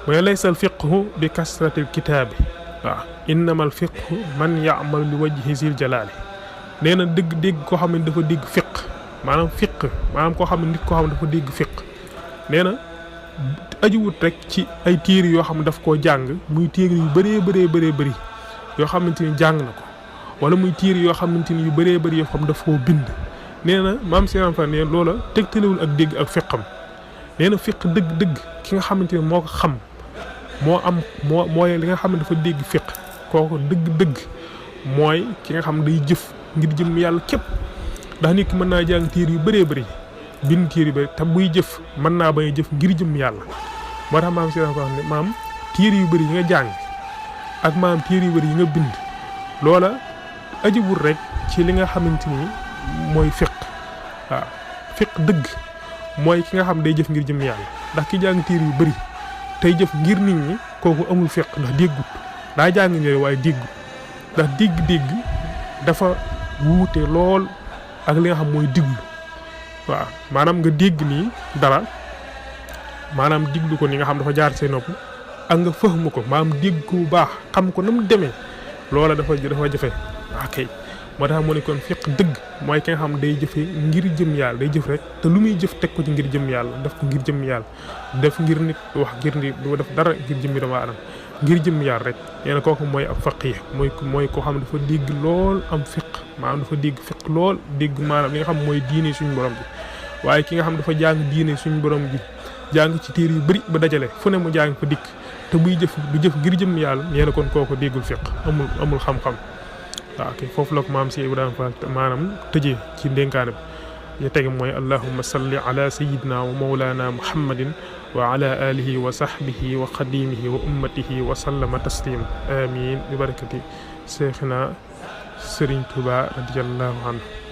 mu ne laysa al fiqhu bi kasrati al kitaabi waaw innama al fiqhu man ya'mal li wajhi zil jalaali nee na dégg koo xam ne dafa dégg fiq maanaam koo xam ne nit koo xam ne dafa dégg fiq nee na ajuwut rek ci ay téere yoo xam ne daf koo jàng muy téere yu bëree yoo xamante ni jàng na ko wala muy téere yoo xamante ni yu bëree bëri yoo xam daf koo bind nee na maam Serigne Fall ne loola tegtalewul ak dégg ak fiqam nee na fiq dëgg ki nga xamante ni moo ko xam mooy li nga xam ne dafa dégg fiq kooku dëgg mooy ki nga xam day jëf ngir jëm yàlla képp ndax nit ki mën naa jàng téere yu bëree bëri bind téere yu bëri te buy jëf mën naa bañ a jëf ngir jëm yàlla moo tax maam Serigne Fall ne maam téere yu bëri yi nga jàng ak maam téere yu bëri yi nga bind loola ajiwul rek ci li nga xamante ni mooy fiq waaw fiq dëgg mooy ki nga xam day jëf ngir jëm yàlla ndax ki jàng téere yu bëri tey jëf ngir nit ñi kooku amul fiq ndax déggut daa jàng ñooy waaye déggut ndax dégg dafa wuute lool ak li nga xam mooy diglu waaw maanaam nga dégg nii dara maanaam diglu ko ni nga xam dafa jaar say nopp ak nga fahmu ko maanaam dégg ko bu baax xam ko na mu demee loola dafa jafe ok moo tax mu ne kon fiq dëgg mooy ki nga xam day jëfe ngir jëm yàlla day jëf rek te lu muy jëf teg ko ci ngir jëm yàlla def ko ngir jëm yàlla def ngir nit wax ngir nit du def dara ngir jëm doomu aadama ngir jëm yàlla rek nee na kooku mooy ab faqih mooy koo xam ne dafa dégg lool am fiq maanaam dafa dégg fiq lool dégg maanaam li nga xam mooy diine suñu borom bi waaye ki nga xam dafa jàng diine suñu borom bi jàng ci téere yu bëri ba dajale fu ne mu jàng fa dikk te buy jëf du jëf ngir jëm yàlla nee na kon kooku déggul fiq amul xam-xam waaw kay foofu la ko maam si Ibrahima Fall maanaam tëjee ci ndénkaane bi ya tege mooy allahumma salli ala sayyidina wa mawlana muhammadin wa ala alihi wa sahbihi wa qadimihi wa ummatihi wa sallama taslima amin bi barakati Cheikhina Serigne Touba radiyallahu anhu